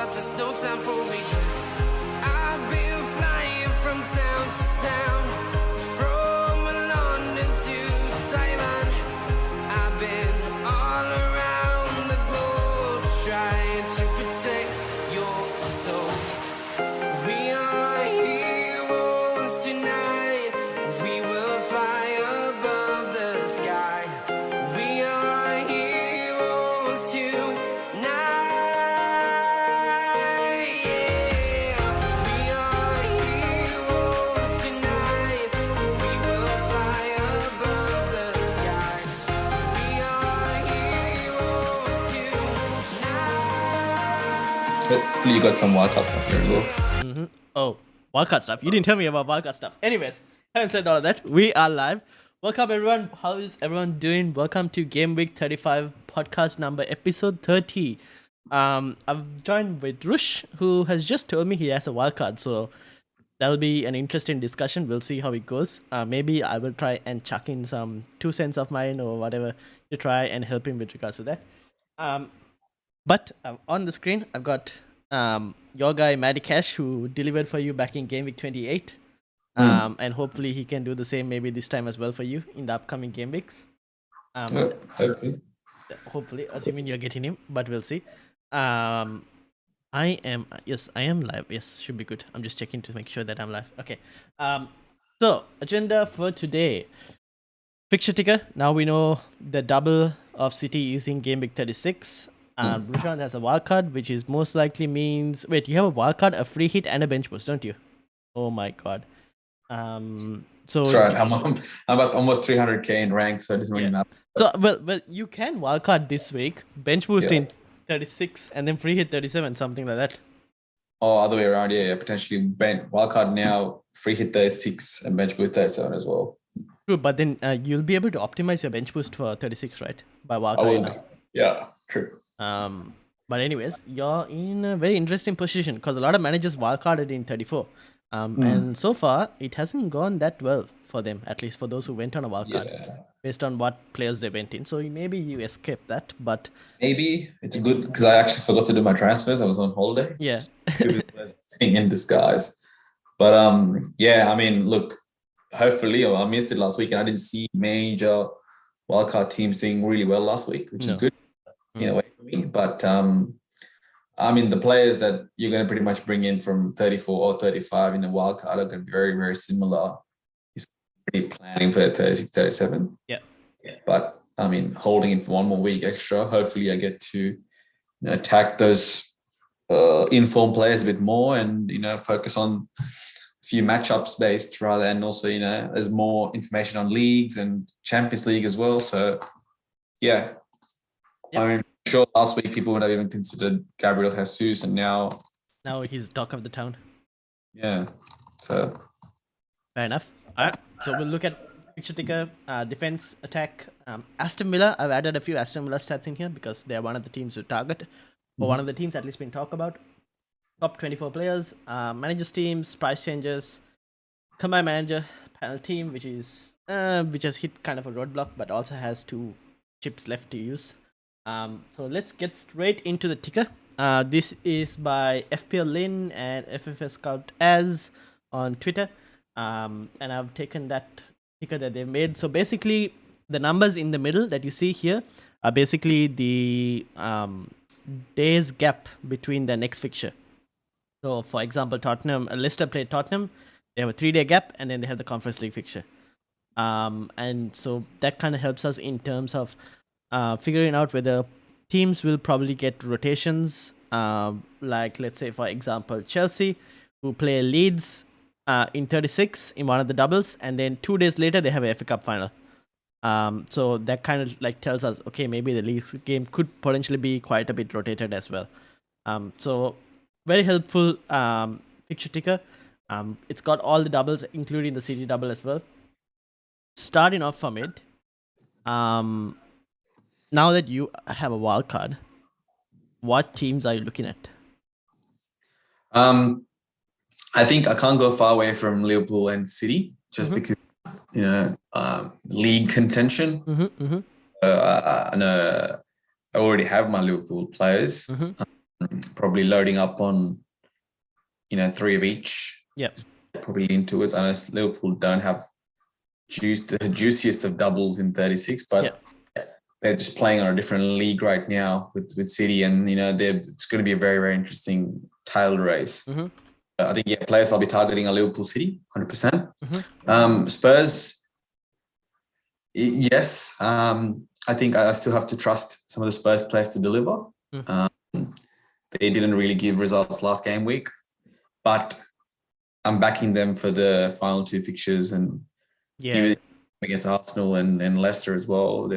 but there's no time for regrets. I've been flying from town to town, from London to Taiwan. I've been all around the globe trying to protect your soul. We are heroes tonight. We will fly above the sky. We are heroes tonight. Yeah. We are heroes tonight. We will fly above the sky. We are heroes tonight. Hopefully you got some wildcard stuff here as well. Oh, wildcard stuff. You didn't tell me about wildcard stuff. Anyways, having said all of that, we are live. Welcome everyone. How is everyone doing? Welcome to Gameweek 35 Podcast number episode 30. I've joined with Rush, who has just told me he has a wildcard, so that'll be an interesting discussion. We'll see how it goes. Maybe I will try and chuck in some 2 cents of mine or whatever to try and help him with regards to that. But on the screen, I've got your guy, Matty Cash, who delivered for you back in Game Week 28. And hopefully he can do the same maybe this time as well for you in the upcoming game weeks. Hopefully. Hopefully, assuming you're getting him, but we'll see. I am live. Yes, should be good. I'm just checking to make sure that I'm live. Okay. So, agenda for today. Fixture ticker. Now we know the double of City is in Game Week 36. Rushan has a wildcard, which is most likely means... Wait, you have a wildcard, a free hit, and a bench boost, don't you? Oh my god. So That's right. I'm about almost 300k in rank, so it doesn't really matter. So well, you can wildcard this week, bench boost in 36, and then free hit 37, something like that. Oh, other way around, yeah. Potentially wildcard now, free hit 36, and bench boost 37 as well. True, but then you'll be able to optimize your bench boost for 36, right? By wildcard. I will. Yeah, true. But anyways, you're in a very interesting position because a lot of managers wildcarded in 34. And so far, it hasn't gone that well for them, at least for those who went on a wildcard, based on what players they went in. So maybe you escaped that, but... Maybe it's good because I actually forgot to do my transfers. I was on holiday. Yeah. Seeing in disguise. But yeah, I mean, look, hopefully, I missed it last week and I didn't see major wildcard teams doing really well last week, which is good in a way for me. But I mean, the players that you're going to pretty much bring in from 34 or 35 in the wildcard are going to be very, very similar. He's pretty planning for 36, 37. Yeah. But I mean, holding it for one more week extra, hopefully I get to attack those informed players a bit more and, focus on a few matchups based rather than also, there's more information on leagues and Champions League as well. So, yeah. I mean, sure, last week people would have even considered Gabriel Jesus, and now he's talk of the town. Yeah, so fair enough. All right, so we'll look at picture ticker, defense, attack. Aston Villa. I've added a few Aston Villa stats in here because they're one of the teams to target, or one of the teams at least been talked about. Top 24 players, managers teams, price changes, combined manager panel team, which has hit kind of a roadblock, but also has 2 chips left to use. So let's get straight into the ticker. This is by FPL Lin and FFS Scout as on Twitter. And I've taken that ticker that they made. So basically, the numbers in the middle that you see here are basically the days gap between the next fixture. So for example, Leicester played Tottenham. They have a 3-day gap, and then they have the Conference League fixture. And so that kind of helps us in terms of figuring out whether teams will probably get rotations, like let's say for example Chelsea, who play Leeds in 36 in one of the doubles, and then 2 days later they have a FA Cup final. So that kind of like tells us, okay, maybe the league game could potentially be quite a bit rotated as well. So very helpful fixture ticker. It's got all the doubles, including the City double as well. Starting off from it, now that you have a wild card, what teams are you looking at? I think I can't go far away from Liverpool and City just because, league contention. I know I already have my Liverpool players. probably loading up on, 3 of each. Yep. Probably lean towards. I know Liverpool don't have the juiciest of doubles in 36, but they're just playing on a different league right now with City, and it's going to be a very, very interesting tail race. Mm-hmm. I think players I'll be targeting are Liverpool, City, 100%. Mm-hmm. Spurs, yes. I think I still have to trust some of the Spurs players to deliver. They didn't really give results last game week, but I'm backing them for the final 2 fixtures, and even against Arsenal and Leicester as well.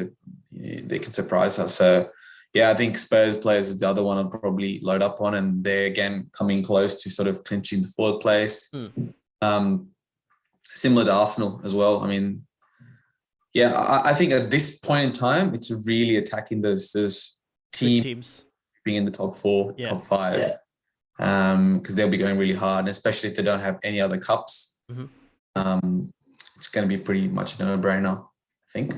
They can surprise us. So, I think Spurs players is the other one I'll probably load up on, and they're again coming close to sort of clinching the 4th place. Similar to Arsenal as well. I mean, I think at this point in time, it's really attacking those teams being in the top 4, top 5, because they'll be going really hard, and especially if they don't have any other cups. It's going to be pretty much a no-brainer, I think.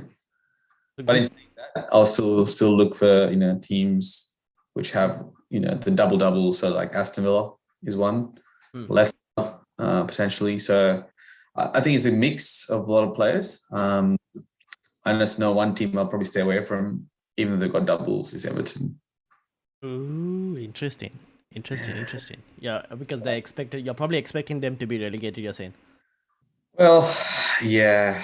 But in saying that, I'll still look for teams which have the double. So like Aston Villa is one, Leicester potentially. So I think it's a mix of a lot of players. I just know one team I'll probably stay away from, even though they've got doubles, is Everton. Ooh, interesting. Yeah, because you're probably expecting them to be relegated, you're saying. Well, I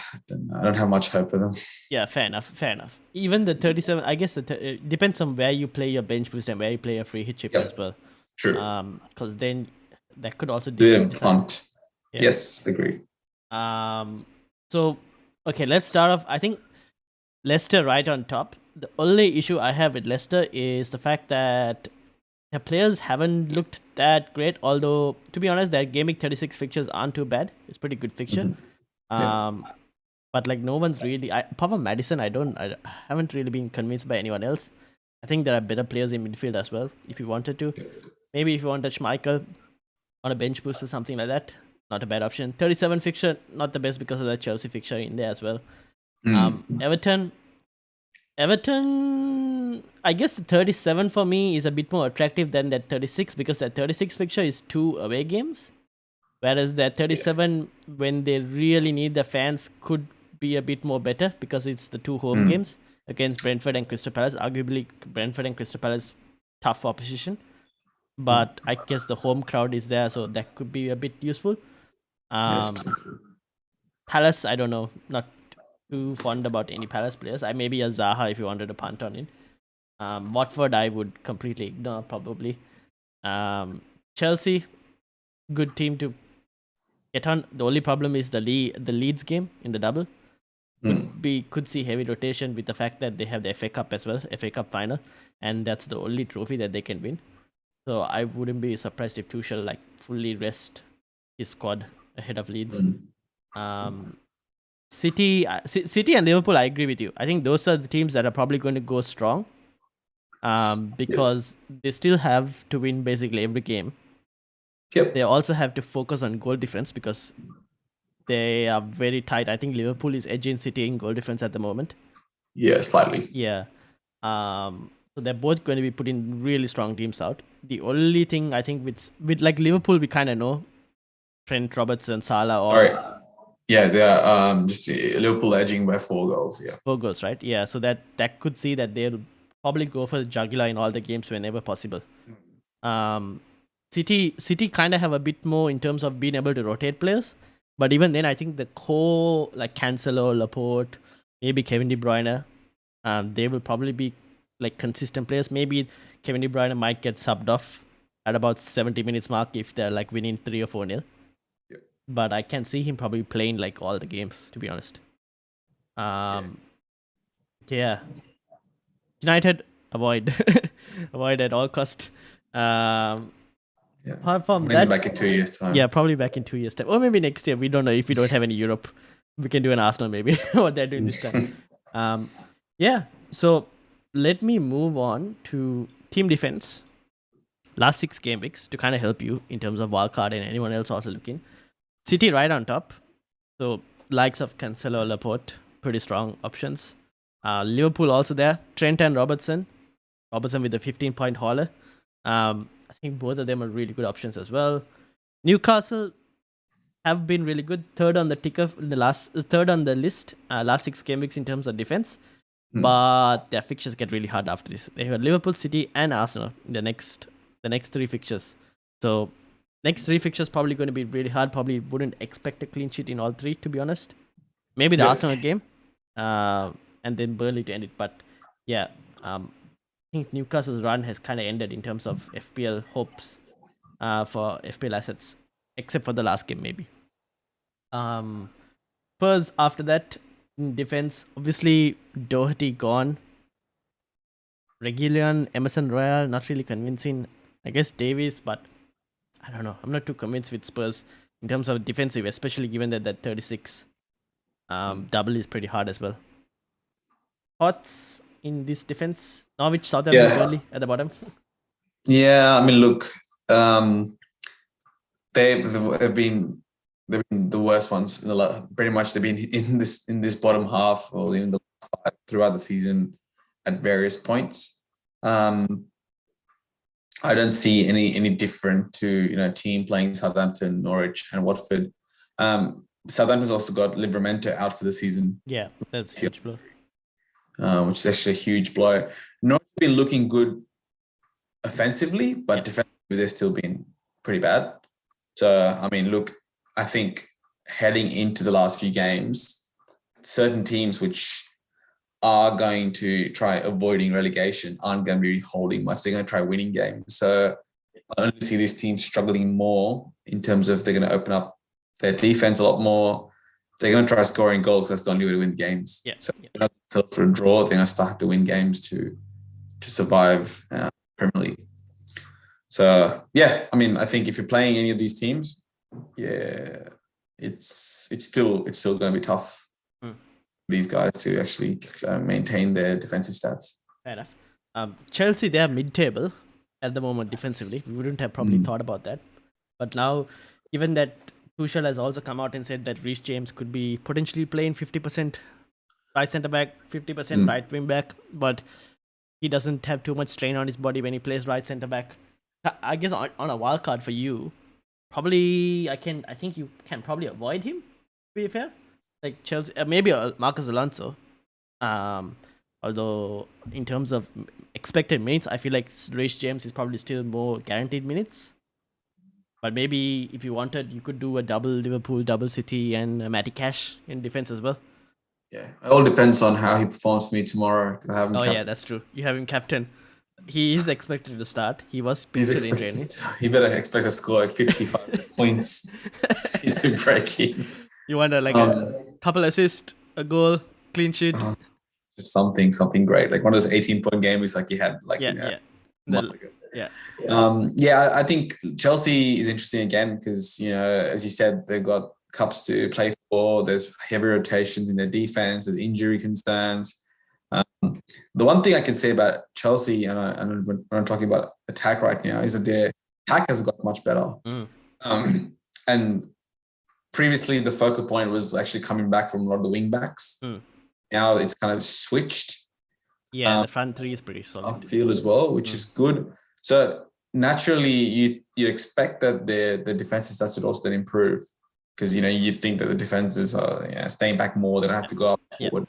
don't have much hope for them. Yeah, fair enough. Even the 37, I guess it depends on where you play your bench boost and where you play your free hit chip as well. True. Because then that could also do a punt. Yeah. Yes, agree. So, okay, let's start off. I think Leicester right on top. The only issue I have with Leicester is the fact that their players haven't looked that great. Although, to be honest, their Gameweek 36 fixtures aren't too bad. It's a pretty good fixture. But like no one's really. Apart from Madison, I haven't really been convinced by anyone else. I think there are better players in midfield as well. If you wanted to, maybe if you wanted Schmeichel on a bench boost or something like that, not a bad option. 37 fixture, not the best because of the Chelsea fixture in there as well. Everton, I guess the 37 for me is a bit more attractive than that 36 because that 36 fixture is 2 away games. Whereas that 37, when they really need the fans, could be a bit more better because it's the 2 home games against Brentford and Crystal Palace. Arguably, Brentford and Crystal Palace, tough opposition. But I guess the home crowd is there, so that could be a bit useful. Palace, I don't know. Not too fond about any Palace players. Maybe a Zaha if you wanted to punt on it. Watford, I would completely ignore, probably. Chelsea, good team to get on. The only problem is the Leeds game in the double. Could see heavy rotation with the fact that they have the FA Cup as well, FA Cup final, and that's the only trophy that they can win. So I wouldn't be surprised if Tuchel fully rest his squad ahead of Leeds. City and Liverpool, I agree with you. I think those are the teams that are probably going to go strong because they still have to win basically every game. They also have to focus on goal difference because they are very tight. I think Liverpool is edging City in goal difference at the moment. Yeah, slightly. Yeah. So they're both going to be putting really strong teams out. The only thing I think with like Liverpool, we kind of know Trent, Robertson, Salah. They're just Liverpool edging by 4 goals. 4 goals, right? Yeah, so that could see that they'll probably go for the jugular in all the games whenever possible. City kind of have a bit more in terms of being able to rotate players, but even then, I think the core like Cancelo, Laporte, maybe Kevin De Bruyne, they will probably be like consistent players. Maybe Kevin De Bruyne might get subbed off at about 70 minutes mark if they're like winning 3 or 4-0. But I can see him probably playing like all the games, to be honest. United, avoid at all cost. Apart from maybe that, back in 2 years' time. Yeah, probably back in 2 years' time, or maybe next year. We don't know if we don't have any Europe. We can do an Arsenal maybe. What they're doing this time. So let me move on to team defense. Last 6 game weeks to kind of help you in terms of wildcard and anyone else also looking. City right on top. So likes of Cancelo, Laporte, pretty strong options. Liverpool also there. Trent and Robertson. Robertson with a 15-point hauler. I think both of them are really good options as well. Newcastle have been really good. Third on the ticker in third on the list, last 6 game weeks in terms of defense. But their fixtures get really hard after this. They have Liverpool, City, and Arsenal in the next 3 fixtures. So next 3 fixtures probably going to be really hard. Probably wouldn't expect a clean sheet in all 3, to be honest. Maybe the Arsenal game, and then Burnley to end it. But yeah, I think Newcastle's run has kind of ended in terms of FPL hopes for FPL assets, except for the last game maybe. Spurs after that in defense, obviously Doherty gone. Reguilon, Emerson Royal, not really convincing. I guess Davies, but I don't know. I'm not too convinced with Spurs in terms of defensive, especially given that 36 double is pretty hard as well. Thoughts in this defense? Norwich, Southampton, Burnley at the bottom. Yeah, I mean, look, they've been the worst ones. Pretty much, they've been in this bottom half or in the last 5 throughout the season at various points. I don't see any different to team playing Southampton, Norwich, and Watford. Southampton's also got Livramento out for the season. Yeah, that's a huge blow. Which is actually a huge blow. Norwich have been looking good offensively, but defensively they've still been pretty bad. So, I mean, look, I think heading into the last few games, certain teams which are going to try avoiding relegation aren't going to be holding much. They're going to try winning games. So I only see these teams struggling more in terms of they're going to open up their defense a lot more. They're going to try scoring goals. That's the only way to win games. So they're not going to settle for a draw. They're going to start to win games to survive Premier League. So yeah, I mean, I think if you're playing any of these teams, it's still going to be tough for these guys to actually maintain their defensive stats. Fair enough. Chelsea, they are mid-table at the moment defensively. We wouldn't have probably thought about that. But now, given that Tuchel has also come out and said that Reece James could be potentially playing 50% right centre-back, 50% right wing-back, but he doesn't have too much strain on his body when he plays right centre-back. I guess on a wild card for you, probably I think you can probably avoid him, to be fair. Like Chelsea, maybe Marcus Alonso. Although in terms of expected minutes, I feel like Reece James is probably still more guaranteed minutes. But maybe if you wanted, you could do a double Liverpool, double City, and Matty Cash in defense as well. Yeah, it all depends on how he performs for me tomorrow. I haven't yeah, that's true. You have him captain. He is expected to start. He was pictured in training. He better expect to score like 55 points. He's in breaking. You want a couple assists, a goal, clean sheet. Just something great. Like one of those 18-point games like you had a month ago. I think Chelsea is interesting again because, as you said, they've got cups to play for. There's heavy rotations in their defense. There's injury concerns. The one thing I can say about Chelsea, and when I'm talking about attack right now, is that their attack has got much better. And previously, the focal point was actually coming back from a lot of the wing backs. Now it's kind of switched. Yeah, the front three is pretty solid. Upfield as well, which is good. So naturally, you expect that the defensive stats should also then improve because you think that the defenses are staying back more. They don't have to go up forward.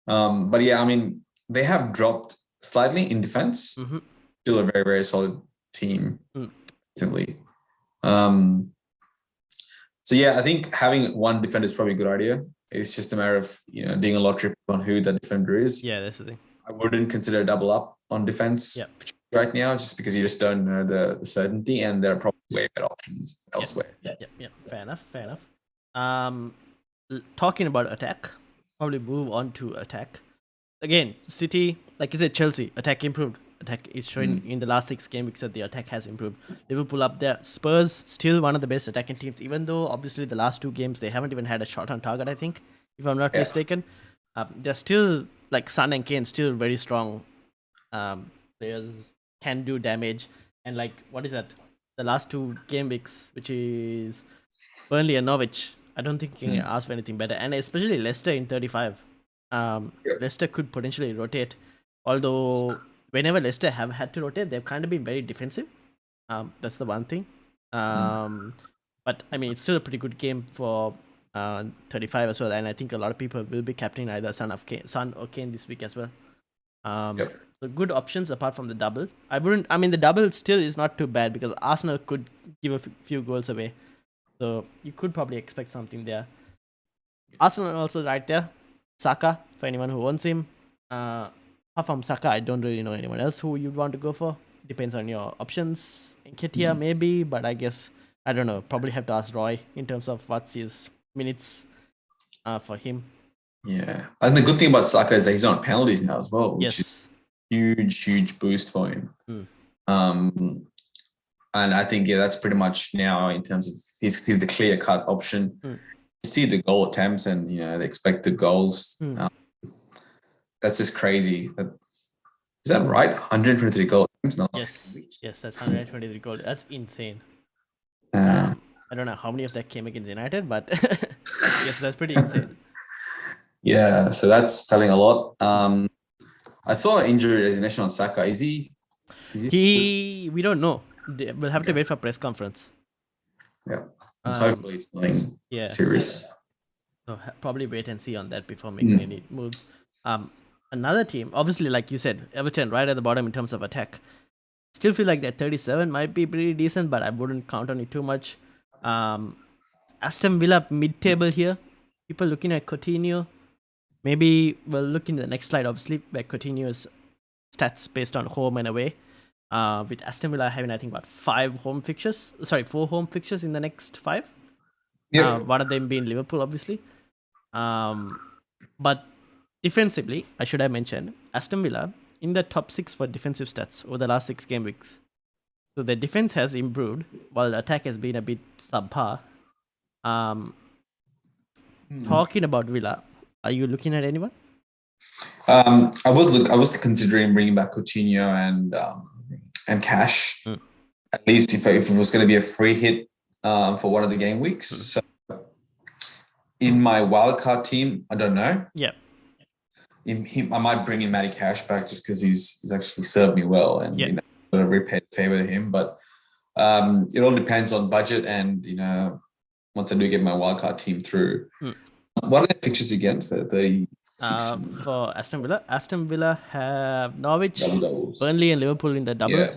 But yeah, I mean, they have dropped slightly in defense. Still a very, very solid team defensively. So yeah, I think having one defender is probably a good idea. It's just a matter of doing a lottery on who that defender is. Yeah, that's the thing. I wouldn't consider a double up on defense right now, just because you just don't know the certainty, and there are probably way better options elsewhere. Yeah. Fair enough. Talking about attack, probably move on to attack. Again, City, like you said, Chelsea, attack improved. Attack is showing in the last 6 game weeks that the attack has improved. Liverpool up there. Spurs, still one of the best attacking teams, even though obviously the last 2 games they haven't even had a shot on target, I think, if I'm not mistaken. They're still, like Son and Kane, still very strong players, can do damage. And like, what is that? The last 2 game weeks, which is Burnley and Norwich, I don't think you can ask for anything better. And especially Leicester in 35. Leicester could potentially rotate. Although whenever Leicester have had to rotate, they've kind of been very defensive. That's the one thing. But I mean, it's still a pretty good game for 35 as well, and I think a lot of people will be captaining either Son or Kane this week as well. So good options apart from the double. I mean, the double still is not too bad because Arsenal could give a few goals away, so you could probably expect something there. Arsenal also right there. Saka for anyone who wants him. Apart from Saka, I don't really know anyone else who you'd want to go for. Depends on your options. Nketiah maybe, but I guess I don't know. Probably have to ask Roy in terms of what's his minutes for him. Yeah, and the good thing about Saka is that he's on penalties now as well, which is Yes. huge boost for him. And I think that's pretty much now in terms of he's the clear cut option. You see the goal attempts and the expected goals. That's just crazy. Is that right? 123 goal attempts now. Yes, that's 123 goals. That's insane. Uh, I don't know how many of that came against United, but yes, that's pretty insane. Yeah, so that's telling a lot. I saw an injury resignation on Saka. Is he? We don't know. We'll have to wait for press conference. Yeah. Hopefully it's nothing serious. So probably wait and see on that before making any moves. Another team, obviously, like you said, Everton right at the bottom in terms of attack. Still feel like that 37 might be pretty decent, but I wouldn't count on it too much. Aston Villa mid-table here. People looking at Coutinho. Maybe we'll look in the next slide, obviously, where Coutinho's stats based on home and away. With Aston Villa having, I think, 4 home fixtures in the next 5. One of them being Liverpool, obviously. But defensively, I should have mentioned, Aston Villa in the top 6 for defensive stats over the last 6 game weeks. So the defense has improved, while the attack has been a bit subpar. Talking about Villa, are you looking at anyone? I was considering bringing back Coutinho and Cash, at least if it was going to be a free hit for one of the game weeks. So in my wildcard team, I don't know. Yeah. I might bring in Matty Cash back just because he's actually served me well and I'm going to repay favor to him. But it all depends on budget and once I do get my wildcard team through. What are the fixtures again for the for Aston Villa? Aston Villa have Norwich, doubles. Burnley, and Liverpool in the double,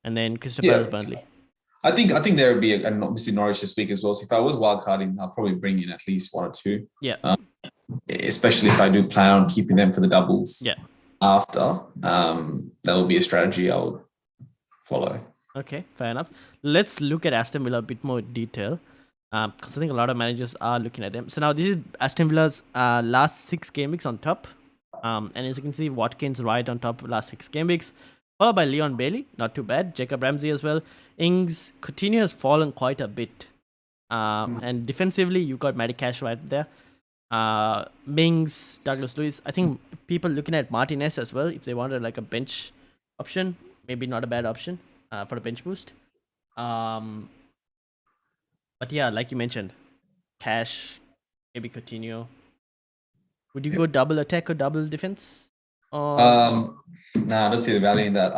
and then Crystal Palace, Burnley. I think there would be and obviously Norwich this week as well. So if I was wildcarding, I'll probably bring in at least 1 or 2. Yeah. Especially if I do plan on keeping them for the doubles. Yeah. After that will be a strategy I'll follow. Okay, fair enough. Let's look at Aston Villa a bit more detail. Because I think a lot of managers are looking at them. So now this is Aston Villa's last 6 game weeks on top. And as you can see, Watkins right on top of last 6 game weeks. Followed by Leon Bailey, not too bad. Jacob Ramsey as well. Ings, Coutinho has fallen quite a bit. And defensively, you got Matty Cash right there. Mings, Douglas Luiz. I think people looking at Martinez as well, if they wanted like a bench option, maybe not a bad option for a bench boost. But yeah, like you mentioned, Cash, maybe Coutinho. Would you go double attack or double defense? I don't see the value in that.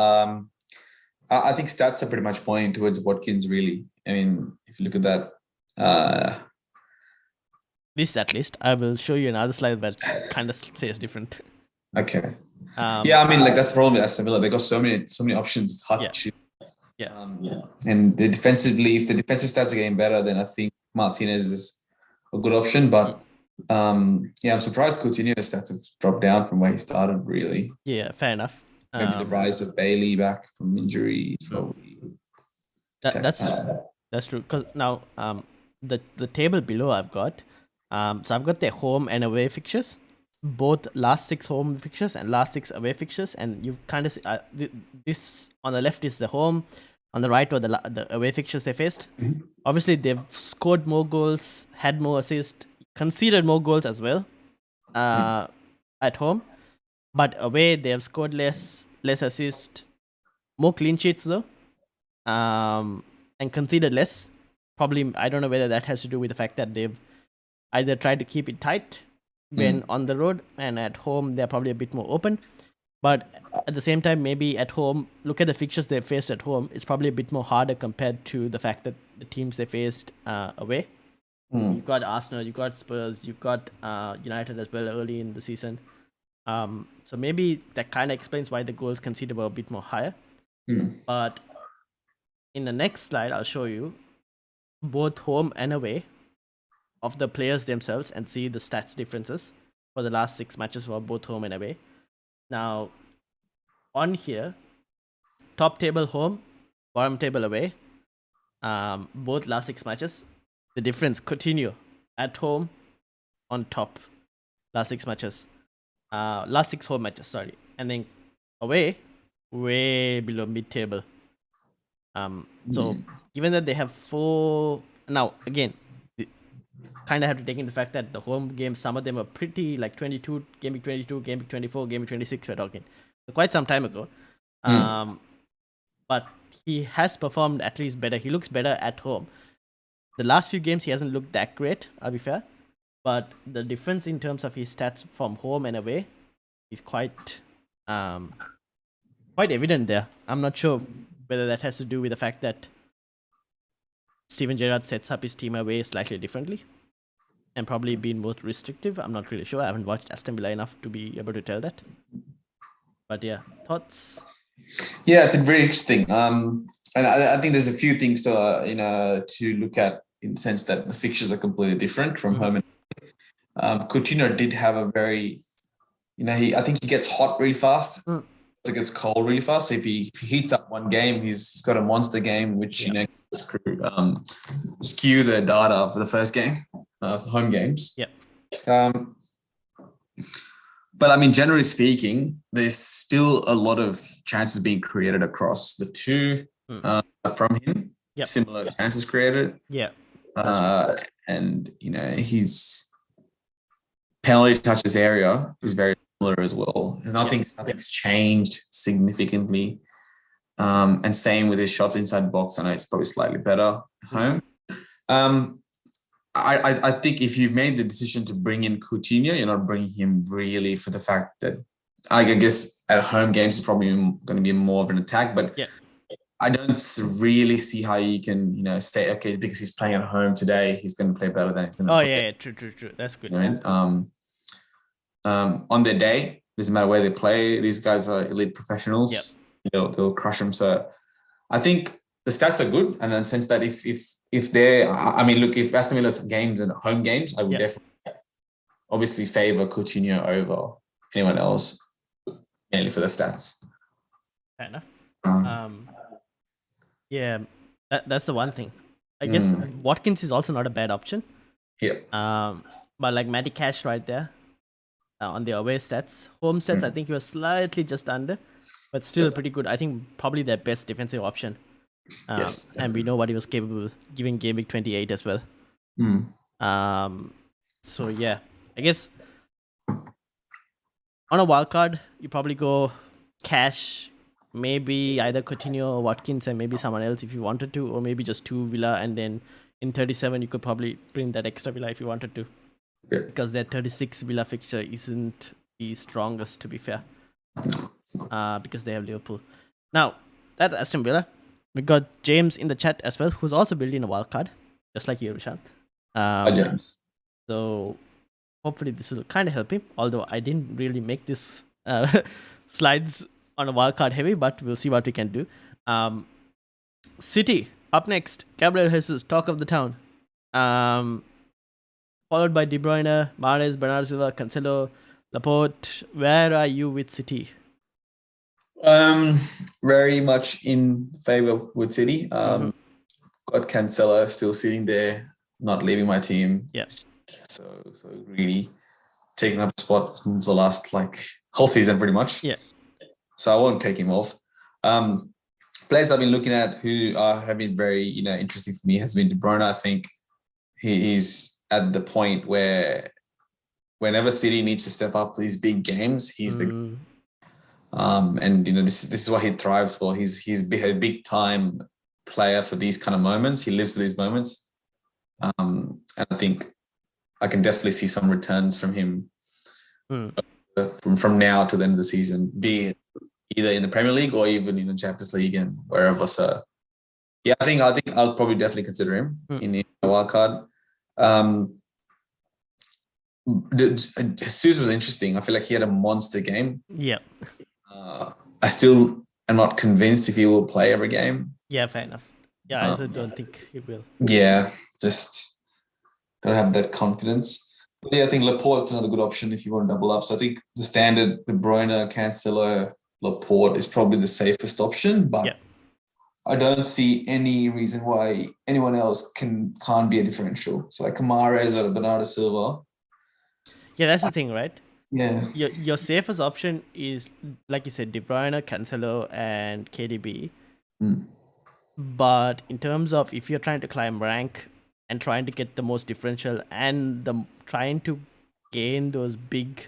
I think stats are pretty much pointing towards Watkins, really. I mean, if you look at that. This at least. I will show you another slide that kind of says different. Okay. I mean, like that's the problem with Aston Villa. They got so many options. It's hard to choose. Yeah. And if the defensive stats are getting better, then I think Martinez is a good option. But I'm surprised Coutinho's stats have dropped down from where he started, really. Yeah, fair enough. Maybe the rise of Bailey back from injury. That's true. Because now the table below I've got, so I've got their home and away fixtures, both last 6 home fixtures and last 6 away fixtures, and you kind of see this on the left is the home, on the right were the away fixtures they faced. Obviously, they've scored more goals, had more assists, conceded more goals as well at home, but away they have scored less assists, more clean sheets though, and conceded less. Probably, I don't know whether that has to do with the fact that they've either tried to keep it tight when on the road, and at home they're probably a bit more open. But at the same time, maybe at home, look at the fixtures they faced at home. It's probably a bit more harder compared to the fact that the teams they faced away. You've got Arsenal, you've got Spurs, you've got United as well early in the season. So maybe that kind of explains why the goals conceded were a bit more higher. But in the next slide, I'll show you both home and away of the players themselves and see the stats differences for the last 6 matches for both home and away. Now, on here, top table home, bottom table away, both last 6 matches, the difference continue at home on top, last 6 matches, last 6 home matches, sorry, and then away, way below mid-table. So given that they have 4, now again, kind of have to take into the fact that the home games, some of them are pretty like 22, game week 22, game week 24, game week 26, we're talking. So quite some time ago. But he has performed at least better. He looks better at home. The last few games, he hasn't looked that great, I'll be fair. But the difference in terms of his stats from home and away is quite evident there. I'm not sure whether that has to do with the fact that Steven Gerrard sets up his team away slightly differently and probably been more restrictive. I'm not really sure. I haven't watched Aston Villa enough to be able to tell that. But yeah, thoughts? Yeah, it's very interesting. And I think there's a few things to to look at in the sense that the fixtures are completely different from home and Coutinho did have a very, I think he gets hot really fast. It gets cold really fast. So if he heats up one game, he's got a monster game, which skew the data for the first game, so home games. Yeah. But I mean, generally speaking, there's still a lot of chances being created across the two from him. Yep. Similar chances created. Yeah. And his penalty touches area is very similar as well. Nothing's changed significantly. And same with his shots inside the box. I know it's probably slightly better at home. I think if you've made the decision to bring in Coutinho, you're not bringing him really for the fact that I guess at home games is probably going to be more of an attack, but I don't really see how you can, stay okay because he's playing at home today. He's going to play better than he's going to. Oh yeah, true. That's good. On their day, doesn't matter where they play. These guys are elite professionals. They'll crush them. So I think the stats are good, and in the sense that if they're, if Aston Villa's games and home games, I would definitely obviously favor Coutinho over anyone else, mainly for the stats. Fair enough. Yeah, that's the one thing. I guess Watkins is also not a bad option. Yeah. But like Matty Cash right there on the away stats, home stats, I think he was slightly just under, but still pretty good. I think probably their best defensive option. Yes. And we know what he was capable of giving game week 28 as well. So yeah, I guess on a wild card, you probably go Cash, maybe either Coutinho or Watkins, and maybe someone else if you wanted to, or maybe just 2 Villa, and then in 37 you could probably bring that extra Villa if you wanted to, because their 36 Villa fixture isn't the strongest, to be fair, because they have Liverpool. Now that's Aston Villa. We got James in the chat as well, who's also building a wild card, just like you, Rishant. Hi, James. So hopefully this will kind of help him. Although I didn't really make this slides on a wild card heavy, but we'll see what we can do. City up next. Gabriel Jesus, talk of the town. Followed by De Bruyne, Mahrez, Bernardo Silva, Cancelo, Laporte. Where are you with City? Very much in favor with City. Got Cancelo still sitting there, not leaving my team. Yeah. So really taking up a spot from the last whole season pretty much. Yeah. So I won't take him off. Players I've been looking at who have been very interesting for me has been De Bruyne. I think he's at the point where whenever City needs to step up these big games, he's the and this is what he thrives for. He's a big time player for these kind of moments. He lives for these moments, and I think I can definitely see some returns from him from now to the end of the season, be it either in the Premier League or even in the Champions League and wherever. So, yeah, I think I'll probably definitely consider him in the wild card. Jesus was interesting. I feel like he had a monster game. Yeah. I still am not convinced if he will play every game. Yeah, fair enough. Yeah, I also don't think he will. Yeah, just don't have that confidence. But yeah, I think Laporte's another good option if you want to double up. So I think the standard De Bruyne, Cancelo, Laporte is probably the safest option. But I don't see any reason why anyone else can't be a differential. So like Mahrez or Bernardo Silva. Yeah, that's the thing, right? Yeah. Your safest option is, like you said, De Bruyne, Cancelo, and KDB. But in terms of if you're trying to climb rank and trying to get the most differential and trying to gain those big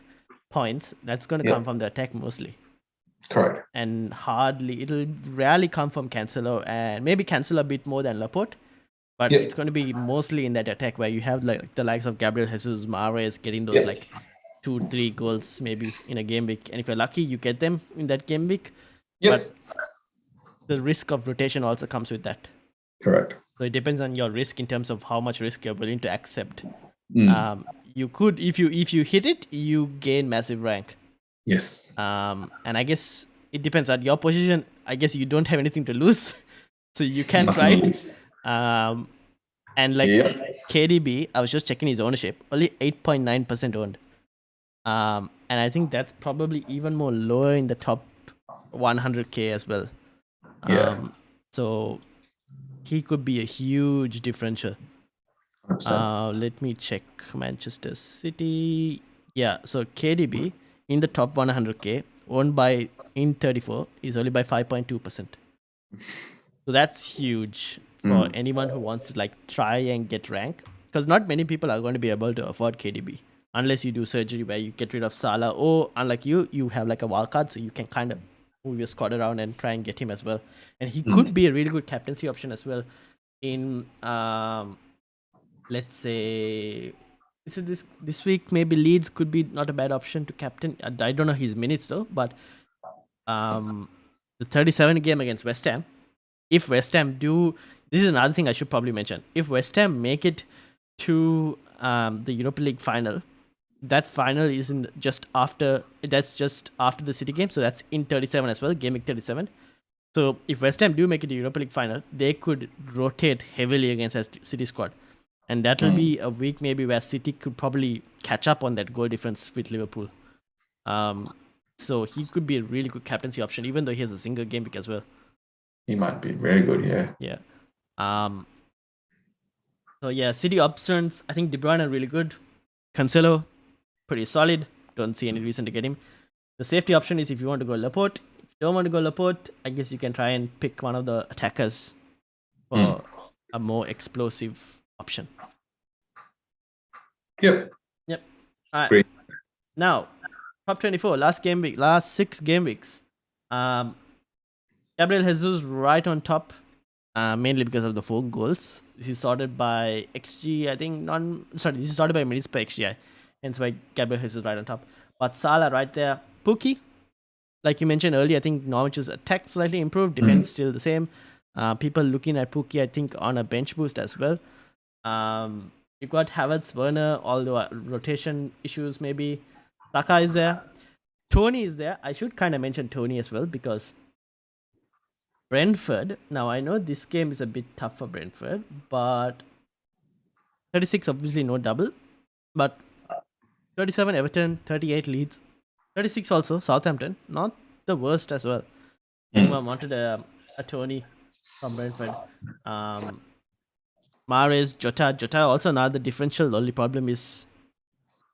points, that's going to come from the attack mostly. Correct. And it'll rarely come from Cancelo, and maybe Cancelo a bit more than Laporte. But it's going to be mostly in that attack where you have like the likes of Gabriel Jesus, Mahrez getting those like 2-3 goals maybe in a game week. And if you're lucky, you get them in that game week. But the risk of rotation also comes with that. Correct. So it depends on your risk in terms of how much risk you're willing to accept. You could, if you hit it, you gain massive rank. Yes. And I guess it depends on your position. I guess you don't have anything to lose, so you can try it. And like KDB, I was just checking his ownership, only 8.9% owned. And I think that's probably even more lower in the top 100k as well. So he could be a huge differential. Let me check Manchester City. Yeah, so KDB in the top 100k, owned by in 34, is only by 5.2%. So that's huge for anyone who wants to like try and get rank, because not many people are going to be able to afford KDB unless you do surgery where you get rid of Salah, or unlike you have like a wild card, so you can kind of move your squad around and try and get him as well. And he could be a really good captaincy option as well in let's say this week maybe Leeds could be not a bad option to captain. I don't know his minutes though, but the 37 game against West Ham, if West Ham this is another thing I should probably mention. If West Ham make it to the Europa League final, that final is just after the City game, so that's in 37 as well, game week 37. So if West Ham do make it to Europa League final, they could rotate heavily against a City squad, and that will be a week maybe where City could probably catch up on that goal difference with Liverpool. So he could be a really good captaincy option, even though he has a single game week as well. He might be very good, Yeah. So yeah, City options, I think De Bruyne are really good. Cancelo, pretty solid. Don't see any reason to get him. The safety option is if you want to go Laporte. If you don't want to go Laporte, I guess you can try and pick one of the attackers for a more explosive option. Yep. All right. Great. Now, top 24, last 6 game weeks. Gabriel Jesus right on top, mainly because of the 4 goals. This is sorted by XG, I think. This is sorted by minutes per XG. Hence why Gabriel Jesus right on top. But Salah right there. Pookie, like you mentioned earlier, I think Norwich's attack slightly improved. Defense still the same. People looking at Pookie, I think, on a bench boost as well. You've got Havertz, Werner, all the rotation issues maybe. Saka is there. Tony is there. I should kind of mention Tony as well, because Brentford, now I know this game is a bit tough for Brentford, but 36 obviously no double, but 37 Everton, 38 Leeds, 36 also Southampton, not the worst as well. Anyone wanted a Tony from Brentford. Mahrez, Jota also another differential. The only problem is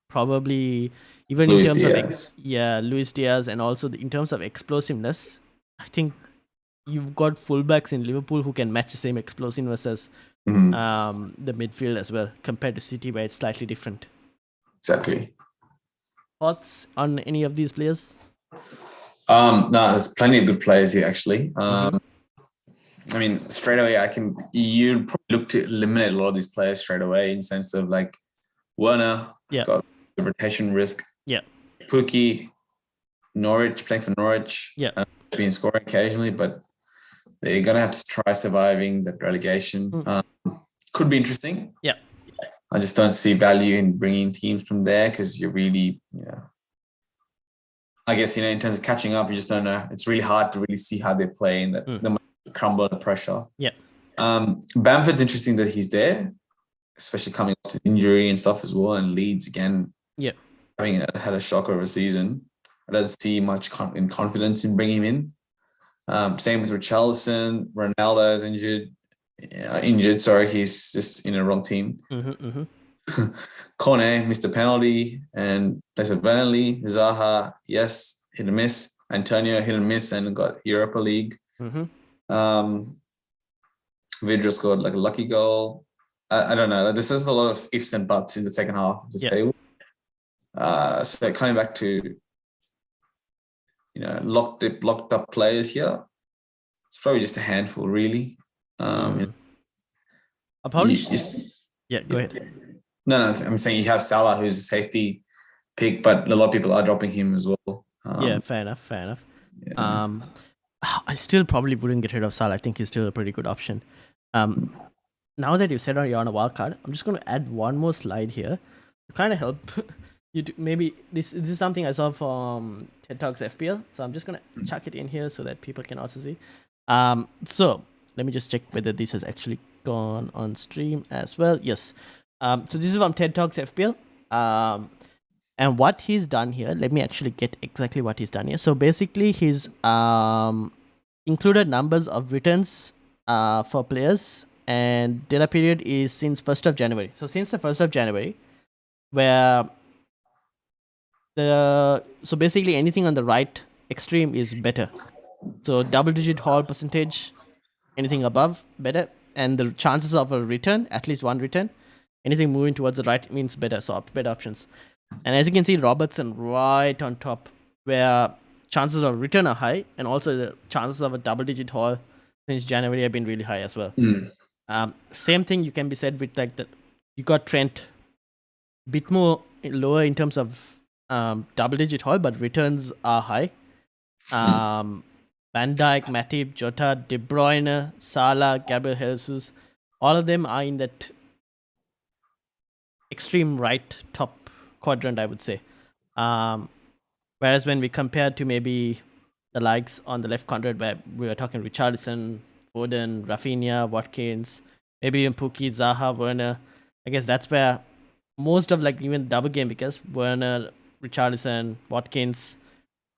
probably even Luis in terms Diaz. of Luis Diaz, and also in terms of explosiveness, I think you've got fullbacks in Liverpool who can match the same explosiveness as the midfield as well, compared to City where it's slightly different. Exactly. Thoughts on any of these players? No, there's plenty of good players here actually. I mean, straight away, you'd probably look to eliminate a lot of these players straight away, in the sense of like Werner has got the rotation risk. Yeah. Pookie, Norwich, playing for Norwich. Yeah. Been scoring occasionally, but they're going to have to try surviving the relegation. Could be interesting. Yeah. I just don't see value in bringing teams from there because you're really, I guess, in terms of catching up, you just don't know. It's really hard to really see how they play and the crumble under pressure. Yeah. Bamford's interesting that he's there, especially coming off his injury and stuff as well. And Leeds, again, having had a shocker of a season. I don't see much confidence in bringing him in. Same with Richarlison. Ronaldo is injured. Sorry, he's just in a wrong team. Kone missed a penalty and plays for Burnley. Zaha, yes, hit and miss. Antonio hit and miss and got Europa League. Vidra scored like a lucky goal. I don't know. This is a lot of ifs and buts in the second half of the table. So coming back to locked up players here, it's probably just a handful, really. Apologies. Go ahead. No, I'm saying you have Salah, who's a safety pick, but a lot of people are dropping him as well. Fair enough. Yeah. I still probably wouldn't get rid of Salah. I think he's still a pretty good option. Now that you said you're on a wild card, I'm just going to add one more slide here to kind of help you. Maybe this is something I saw from TED Talks FPL, so I'm just going to chuck it in here so that people can also see. So let me just check whether this has actually gone on stream as well. Yes. So this is from TED Talks FPL. And what he's done here, let me actually get exactly what he's done here. So basically, he's included numbers of returns for players, and data period is since 1st of January. So since the 1st of January, where so basically anything on the right extreme is better. So double-digit haul percentage, anything above, better. And the chances of a return, at least one return, anything moving towards the right means better. So better options. And as you can see, Robertson right on top, where chances of return are high, and also the chances of a double-digit haul since January have been really high as well. Same thing you can be said with like that. You got Trent, bit more lower in terms of double-digit haul, but returns are high. Van Dijk, Matip, Jota, De Bruyne, Salah, Gabriel Jesus, all of them are in that extreme right top quadrant, I would say. Whereas when we compare to maybe the likes on the left quadrant, where we were talking Richarlison, Foden, Rafinha, Watkins, maybe even Pookie, Zaha, Werner, I guess that's where most of like even double game, because Werner, Richarlison, Watkins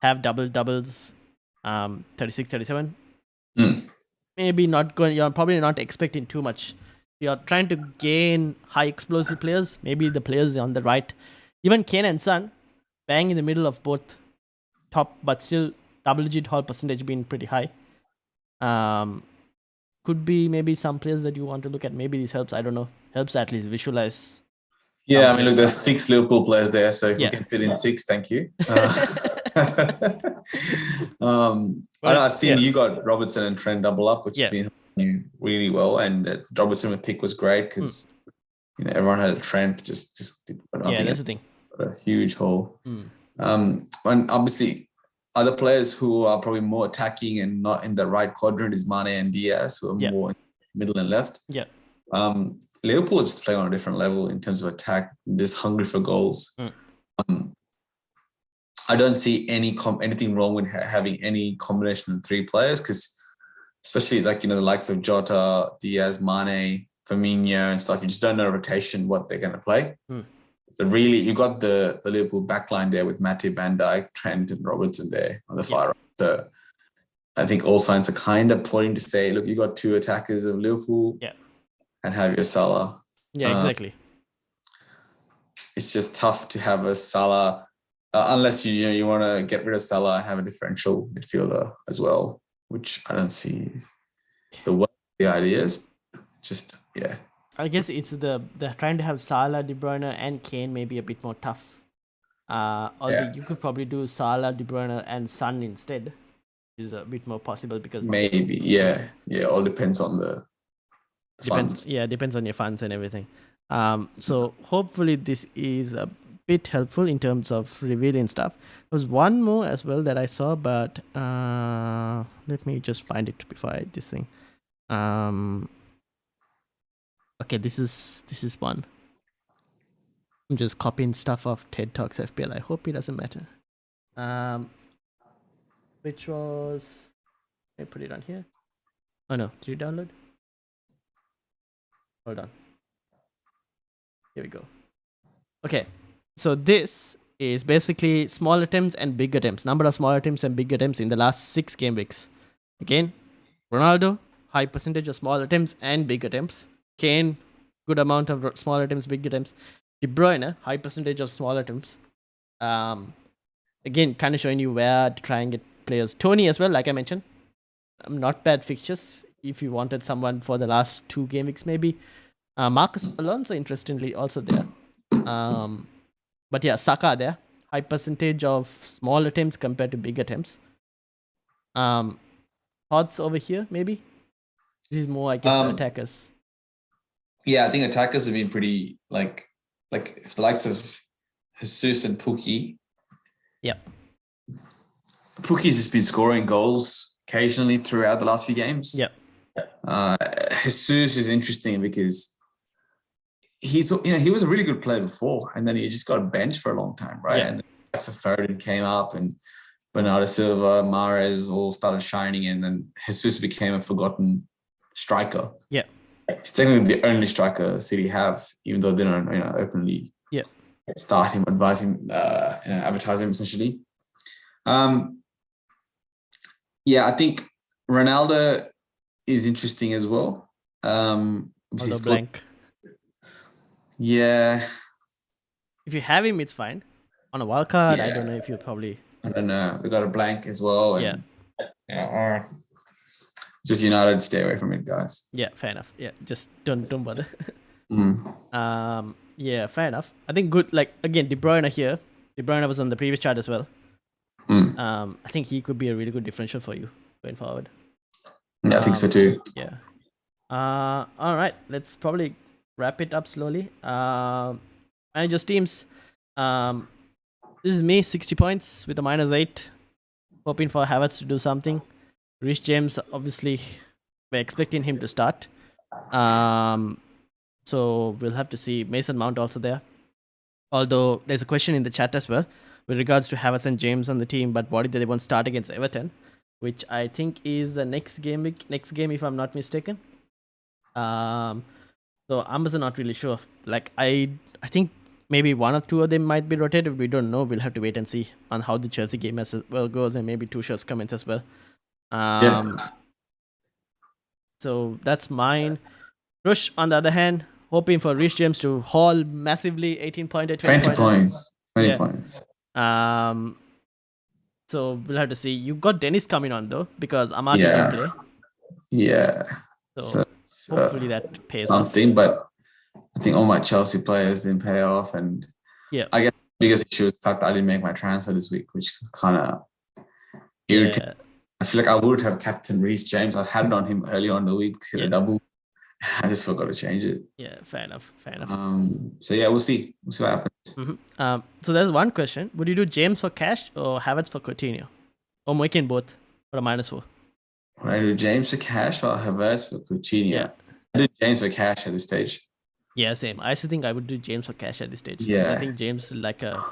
have doubles, 36, 37. Maybe not going, you're probably not expecting too much. You're trying to gain high explosive players, maybe the players on the right. Even Kane and Son, bang in the middle of both top, but still double-digit haul percentage being pretty high. Could be maybe some players that you want to look at. Maybe this helps, I don't know. Helps at least visualize. Yeah, I mean, look, there's 6 Liverpool players there, so if you can fit in 6, thank you. I've seen you got Robertson and Trent double up, which has been you really well, and Robertson with pick was great because everyone had a Trent just did that's the thing. A huge hole. And obviously other players who are probably more attacking and not in the right quadrant is Mane and Diaz, who are more middle and left. Liverpool just play on a different level in terms of attack, just hungry for goals. I don't see anything wrong with having any combination of 3 players, because especially like, the likes of Jota, Diaz, Mane, Firmino and stuff, you just don't know rotation what they're going to play. So really, you got the Liverpool backline there with Matip, Van Dijk, Trent and Robertson there on the far right. So I think all signs are kind of pointing to say, look, you got 2 attackers of Liverpool and have your Salah. Exactly. It's just tough to have a Salah, unless you want to get rid of Salah and have a differential midfielder as well, which I don't see the ideas. Just, I guess it's the trying to have Salah, De Bruyne and Kane maybe a bit more tough. Although you could probably do Salah, De Bruyne and Son instead, which is a bit more possible because maybe, all depends on the funds. Depends on your funds and everything. So hopefully this is a bit helpful in terms of revealing stuff. There was one more as well that I saw, but let me just find it before I this thing. Okay, this is one. I'm just copying stuff off TED Talks FPL. I hope it doesn't matter. Which was, I put it on here. Oh no, did you download? Hold on. Here we go. Okay, so this is basically small attempts and big attempts. Number of small attempts and big attempts in the last 6 game weeks. Again, Ronaldo, high percentage of small attempts and big attempts. Kane, good amount of small attempts, big attempts. De Bruyne, high percentage of small attempts. Again, kind of showing you where to try and get players. Tony as well, like I mentioned. Not bad fixtures if you wanted someone for the last 2 game weeks maybe. Marcus Alonso, interestingly, also there. But yeah, Saka there. High percentage of small attempts compared to big attempts. Thoughts over here, maybe? This is more, I guess, the attackers. Yeah, I think attackers have been pretty, like the likes of Jesus and Pukki. Yep. Puki's just been scoring goals occasionally throughout the last few games. Yep. Jesus is interesting because he was a really good player before, and then he just got benched for a long time, right? Yeah. And the likes of Foden came up, and Bernardo Silva, Mahrez all started shining, and then Jesus became a forgotten striker. Yeah. He's technically the only striker City have, even though they don't, openly start him, advise him, advertise him essentially. Yeah, I think Ronaldo is interesting as well. Blank. Yeah. If you have him, it's fine. On a wild card, I Yeah. don't know if you probably. I don't know. We got a blank as well. Yeah. Yeah. Just United, stay away from it, guys. Yeah, fair enough. Yeah, just don't bother. Mm. Yeah, fair enough. I think good. Like again, De Bruyne here. De Bruyne was on the previous chart as well. Mm. I think he could be a really good differential for you going forward. Yeah, I think so too. Yeah. All right. Let's probably wrap it up slowly. Managers teams. This is me, 60 points with a -8. Hoping for Havertz to do something. Rich James, obviously, we're expecting him to start. So we'll have to see. Mason Mount also there. Although there's a question in the chat as well with regards to Havertz and James on the team, but what if they won't start against Everton, which I think is the next game if I'm not mistaken. So I'm also not really sure. Like I think maybe 1 or 2 of them might be rotated. We don't know. We'll have to wait and see on how the Chelsea game as well goes, and maybe Tuchel's comments as well. So that's mine. Rush, on the other hand, hoping for Rich James to haul massively, 18 pointer, 20 points. 20 Yeah. points. So we'll have to see. You got Dennis coming on though, because Amadi Yeah. can play. Yeah. So hopefully that pays something, off. but I think all my Chelsea players didn't pay off, and Yeah. I guess the biggest issue is the fact that I didn't make my transfer this week, which kind of irritated. Yeah. I feel like I would have captain Reece James. I had it on him early on in the week because he had a double. I just forgot to change it. Yeah, fair enough. So yeah, we'll see. We'll see what happens. So there's one question. Would you do James for cash or Havertz for Coutinho? Or making both for a -4? Would I do James for cash or Havertz for Coutinho? Yeah. I do James for cash at this stage. Yeah, same. I also think I would do James for cash at this stage. Yeah. I think James is like a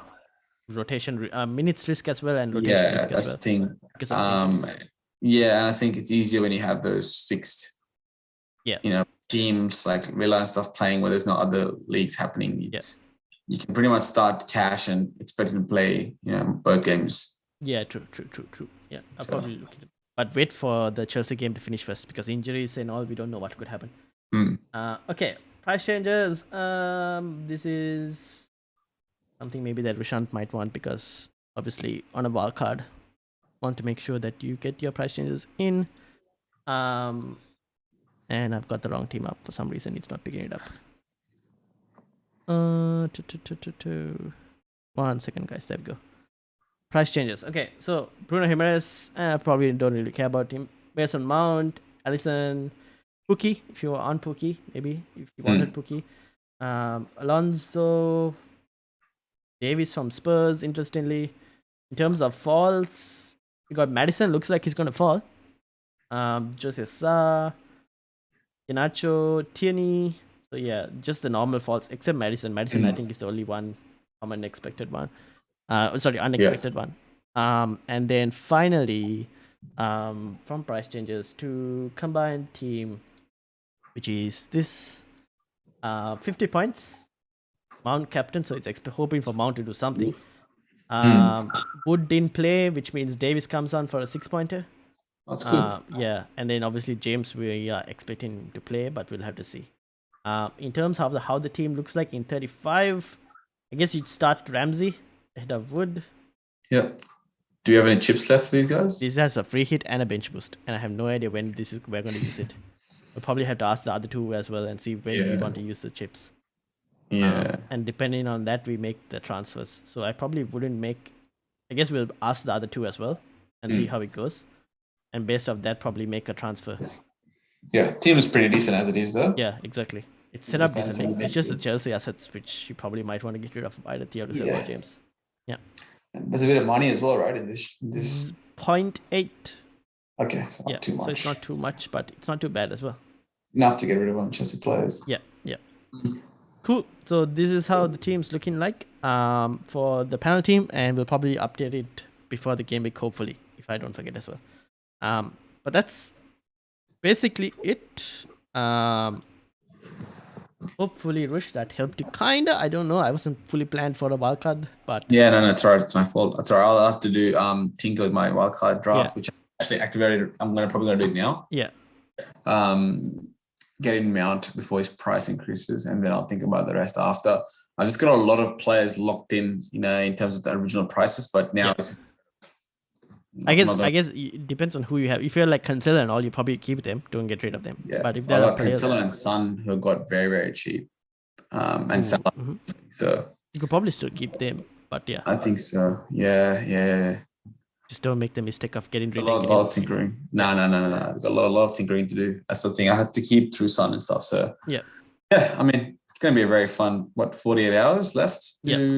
rotation, minutes risk as well, and rotation Yeah, risk as that's well. the thing. Because of his injuries. Yeah, and I think it's easier when you have those fixed, teams like Villa and stuff playing where there's no other leagues happening. You can pretty much start cash and expect to play, both games. Yeah, true. Yeah, I'll probably look at it. But wait for the Chelsea game to finish first, because injuries and all, we don't know what could happen. Okay, price changes. This is something maybe that Rishant might want, because obviously on a wild card, want to make sure that you get your price changes in. And I've got the wrong team up for some reason. It's not picking it up. 1 second, guys. There we go. Price changes. Okay, so Bruno Jimenez, probably don't really care about him. Mason Mount, Alisson, Pukki, if you were on Pukki, maybe if you wanted Pukki. Alonso. Davies from Spurs, interestingly. In terms of falls, we got Madison, looks like he's going to fall. Jose Sa, Inacho, Tierney. So yeah, just the normal falls, except Madison. Madison, I think, is the only one unexpected one. Unexpected one. And then finally, from price changes to combined team, which is this 50 points. Mount captain, so it's hoping for Mount to do something. Wood didn't play, which means Davis comes on for a 6-pointer. That's good. Yeah, and then obviously James we are expecting to play, but we'll have to see. In terms of how the team looks like in 35, I guess you'd start Ramsey ahead of Wood. Yeah. Do you have any chips left for these guys? This has a free hit and a bench boost, and I have no idea when we're going to use it. We'll probably have to ask the other two as well and see when we want to use the chips. Yeah. And depending on that, we make the transfers. So I probably wouldn't make. I guess we'll ask the other two as well and see how it goes. And based off that, probably make a transfer. Yeah, team is pretty decent as it is, though. Yeah, exactly. It's set up decently. It's just the Chelsea assets which you probably might want to get rid of either Thiago Silva or James. Yeah. There's a bit of money as well, right? In this. 0.8. Okay, so not too much. So it's not too much, but it's not too bad as well. Enough to get rid of one Chelsea players. Yeah. Cool. So this is how the team's looking like for the panel team, and we'll probably update it before the game week, hopefully, if I don't forget as well. But that's basically it. Hopefully, Rush, that helped you kinda. I don't know. I wasn't fully planned for a wildcard, but Yeah, no, it's alright. It's my fault. That's alright. I'll have to do tinker with my wildcard draft, which I actually activated. I'm probably gonna do it now. Yeah. Get in Mount before his price increases, and then I'll think about the rest after. I've just got a lot of players locked in, in terms of the original prices, but now it's I guess it depends on who you have. If you're like Cancelo and all, you probably keep them. Don't get rid of them. Yeah. But if I they're got Cancelo and Son, who got very, very cheap, and Salah. So you could probably still keep them. But yeah, I think so. Yeah. just don't make the mistake of getting rid A lot of tinkering. No. There's a lot of tinkering to do. That's the thing. I had to keep through Sun and stuff. So yeah. I mean, it's going to be a very fun, 48 hours left? Yeah.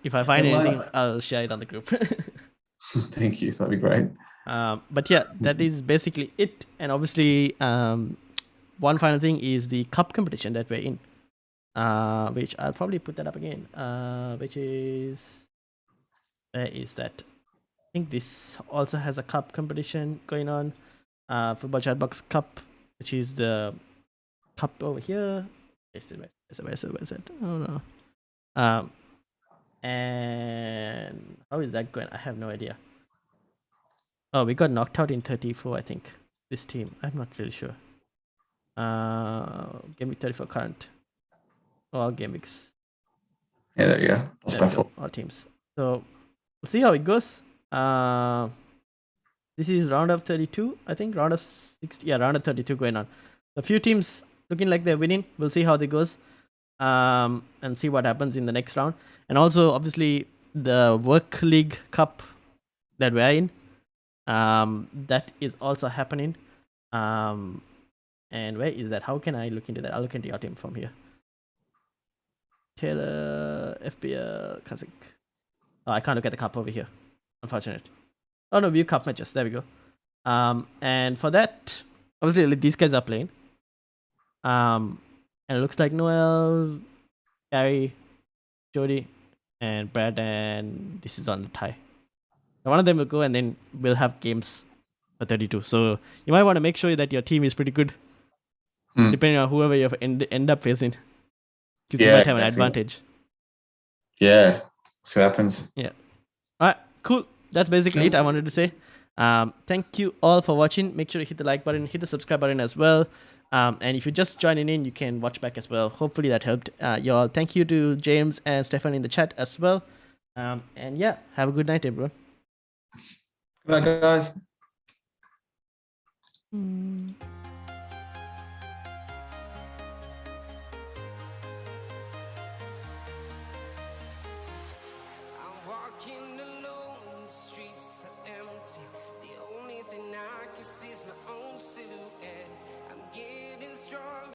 If I find anything, I'll share it on the group. Thank you. That'd be great. But yeah, that is basically it. And obviously, one final thing is the cup competition that we're in, which I'll probably put that up again, which is, where is that? I think this also has a cup competition going on, Football Chatbox Cup, which is the cup over here. Where's it? Oh no. And how is that going? I have no idea. Oh, we got knocked out in 34, I think. This team. I'm not really sure. Game week 34 current. All game weeks. Yeah, there you go. That's by 4. All teams. So we'll see how it goes. This is round of 32, I think. Round of 60. Yeah, round of 32 going on. A few teams looking like they're winning. We'll see how they goes. And see what happens in the next round. And also, obviously, the Work League Cup that we're in, that is also happening. And where is that? How can I look into that? I'll look into your team from here. Taylor, FPL Classic. Oh, I can't look at the cup over here. Unfortunate. Oh no, view cup matches. There we go. And for that, obviously, these guys are playing. And it looks like Noel, Gary, Jody, and Brad, and this is on the tie. So one of them will go, and then we'll have games for 32. So you might want to make sure that your team is pretty good, depending on whoever you end up facing. Because you might have an advantage. Yeah, see what happens. Yeah. All right, cool. That's basically it I wanted to say. Thank you all for watching. Make sure to hit the like button, hit the subscribe button as well. And if you're just joining in, you can watch back as well. Hopefully that helped y'all. Thank you to James and Stefan in the chat as well. And yeah, have a good night, everyone. Good night, guys.